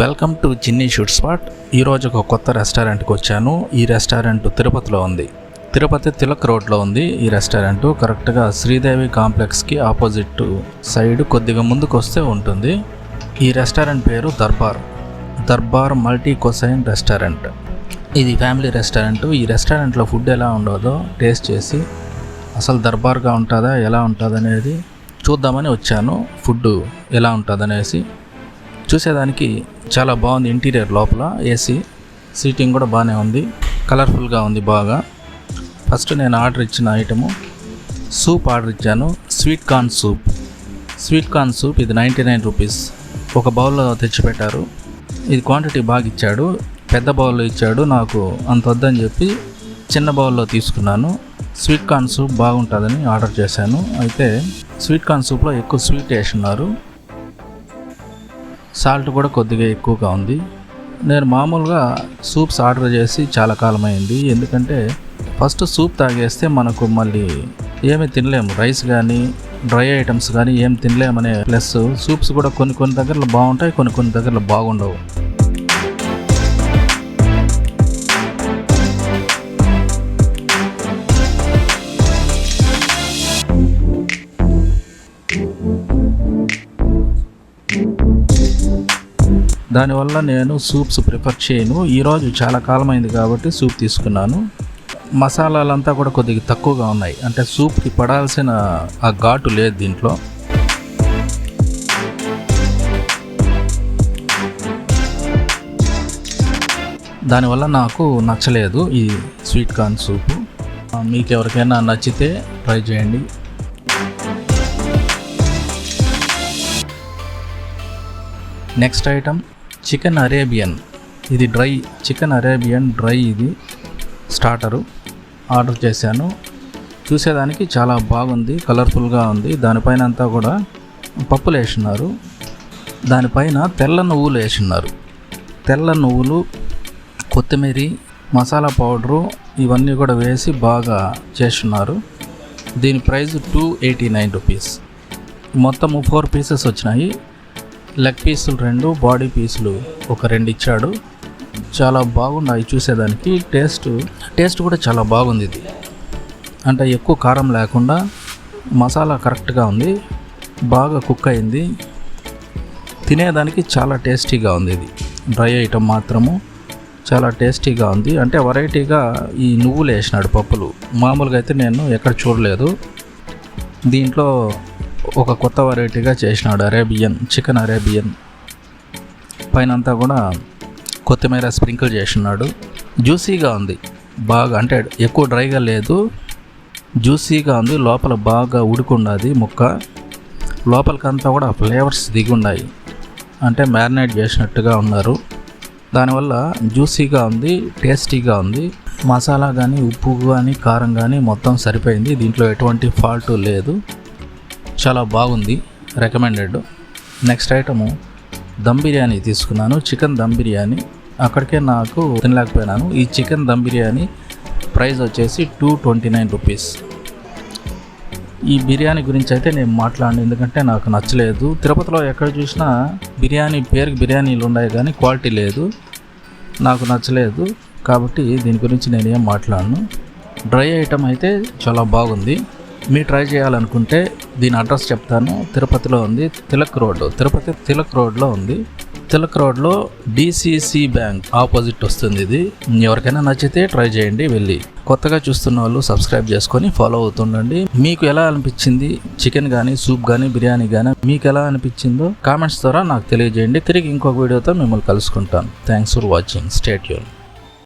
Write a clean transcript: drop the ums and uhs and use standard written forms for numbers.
Welcome to చిన్ని షూట్స్పాట్. ఈరోజు ఒక కొత్త రెస్టారెంట్కి వచ్చాను. ఈ రెస్టారెంట్ తిరుపతిలో ఉంది. తిరుపతి తిలక్ రోడ్లో ఉంది ఈ రెస్టారెంట్. కరెక్ట్గా శ్రీదేవి కాంప్లెక్స్కి ఆపోజిట్ సైడ్ కొద్దిగా ముందుకు వస్తే ఉంటుంది. ఈ రెస్టారెంట్ పేరు దర్బార్ మల్టీ కొసైన్ రెస్టారెంట్. ఇది ఫ్యామిలీ రెస్టారెంట్. ఈ రెస్టారెంట్లో ఫుడ్ ఎలా ఉండదో టేస్ట్ చేసి అసలు దర్బార్గా ఉంటుందా ఎలా ఉంటుంది అనేది చూద్దామని వచ్చాను. ఫుడ్ ఎలా ఉంటుంది అనేసి చూసేదానికి చాలా బాగుంది. ఇంటీరియర్ లోపల ఏసీ, సీటింగ్ కూడా బాగానే ఉంది, కలర్ఫుల్గా ఉంది బాగా. ఫస్ట్ నేను ఆర్డర్ ఇచ్చిన ఐటము సూప్ ఆర్డర్ ఇచ్చాను. స్వీట్ కార్న్ సూప్ ఇది 99 రూపీస్. ఒక బౌల్లో తెచ్చిపెట్టారు. ఇది క్వాంటిటీ బాగా ఇచ్చాడు. పెద్ద బౌల్లో ఇచ్చాడు. నాకు అంత వద్దని చెప్పి చిన్న బౌల్లో తీసుకున్నాను. స్వీట్ కార్న్ సూప్ బాగుంటుందని ఆర్డర్ చేశాను. అయితే స్వీట్ కార్న్ సూప్లో ఎక్కువ స్వీట్ వేస్తున్నారు. సాల్ట్ కూడా కొద్దిగా ఎక్కువగా ఉంది. నేను మామూలుగా సూప్స్ ఆర్డర్ చేసి చాలా కాలమైంది. ఎందుకంటే ఫస్ట్ సూప్ తాగేస్తే మనకు మళ్ళీ ఏమీ తినలేము. రైస్ కానీ డ్రై ఐటమ్స్ కానీ ఏం తినలేమనే ప్లస్ సూప్స్ కూడా కొన్ని దగ్గరలో బాగుంటాయి, కొన్ని దగ్గరలో బాగుండవు. దానివల్ల నేను సూప్స్ ప్రిఫర్ చేయను. ఈరోజు చాలా కాలమైంది కాబట్టి సూప్ తీసుకున్నాను. మసాలాలంతా కూడా కొద్దిగా తక్కువగా ఉన్నాయి. అంటే సూప్కి పడాల్సిన ఆ ఘాటు లేదు దీంట్లో. దానివల్ల నాకు నచ్చలేదు ఈ స్వీట్ కార్న్ సూపు. మీకు ఎవరికైనా నచ్చితే ట్రై చేయండి. Next item chicken Arabian. ఇది చికెన్ అరేబియన్ డ్రై. ఇది స్టార్టరు ఆర్డర్ చేశాను. చూసేదానికి చాలా బాగుంది, కలర్ఫుల్గా ఉంది. దానిపైన అంతా కూడా పప్పులు వేస్తున్నారు. దానిపైన తెల్ల నువ్వులు వేస్తున్నారు. తెల్ల నువ్వులు, కొత్తిమీర, మసాలా పౌడరు ఇవన్నీ కూడా వేసి బాగా చేస్తున్నారు. దీని ప్రైస్ 289 రూపీస్. మొత్తము 4 పీసెస్ వచ్చినాయి. లెగ్ పీసులు 2, బాడీ పీసులు ఒక 2 ఇచ్చాడు. చాలా బాగున్నాయి చూసేదానికి. టేస్ట్ కూడా చాలా బాగుంది. ఇది అంటే ఎక్కువ కారం లేకుండా మసాలా కరెక్ట్గా ఉంది, బాగా కుక్ అయింది. తినేదానికి చాలా టేస్టీగా ఉంది. ఇది డ్రై ఐటమ్ మాత్రము చాలా టేస్టీగా ఉంది. అంటే వెరైటీగా ఈ నువ్వులు వేసినాడు, పప్పులు. మామూలుగా అయితే నేను ఎక్కడ చూడలేదు. దీంట్లో ఒక కొత్త వెరైటీగా చేసినాడు. చికెన్ అరేబియన్ పైన అంతా కూడా కొత్తిమీర స్ప్రింకిల్ చేసినాడు. జ్యూసీగా ఉంది బాగా. అంటే ఎక్కువ డ్రైగా లేదు, జ్యూసీగా ఉంది. లోపల బాగా ఉడుకున్నది ముక్క. లోపలికంతా కూడా ఫ్లేవర్స్ దిగున్నాయి. అంటే మ్యారినేట్ చేసినట్టుగా ఉన్నారు. దానివల్ల జ్యూసీగా ఉంది, టేస్టీగా ఉంది. మసాలా కానీ ఉప్పు కానీ కారం కానీ మొత్తం సరిపోయింది. దీంట్లో ఎటువంటి ఫాల్ట్ లేదు. చాలా బాగుంది, recommended. Next item dum biryani తీసుకున్నాను. చికెన్ దమ్ బిర్యానీ. అక్కడికే నాకు తినలేకపోయినాను. ఈ చికెన్ దమ్ బిర్యానీ ప్రైస్ వచ్చేసి 229 రూపీస్. ఈ బిర్యానీ గురించి అయితే నేను మాట్లాడను, ఎందుకంటే నాకు నచ్చలేదు. తిరుపతిలో ఎక్కడ చూసినా పేరుకి బిర్యానీలు ఉన్నాయి కానీ క్వాలిటీ లేదు. నాకు నచ్చలేదు కాబట్టి దీని గురించి నేనేం మాట్లాడను. డ్రై ఐటమ్ అయితే చాలా బాగుంది. మీరు ట్రై చేయాలనుకుంటే దీని అడ్రస్ చెప్తాను. తిరుపతిలో ఉంది, తిరుపతి తిలక్ రోడ్లో ఉంది. తిలక్ రోడ్లో DCC బ్యాంక్ ఆపోజిట్ వస్తుంది. ఇది ఎవరికైనా నచ్చితే ట్రై చేయండి వెళ్ళి. కొత్తగా చూస్తున్న వాళ్ళు సబ్స్క్రైబ్ చేసుకొని ఫాలో అవుతుండండి. మీకు ఎలా అనిపించింది చికెన్ కానీ సూప్ కానీ బిర్యానీ కానీ మీకు ఎలా అనిపించిందో కామెంట్స్ ద్వారా నాకు తెలియజేయండి. తిరిగి ఇంకొక వీడియోతో మిమ్మల్ని కలుసుకుంటాను. Thanks for watching. Stay tune.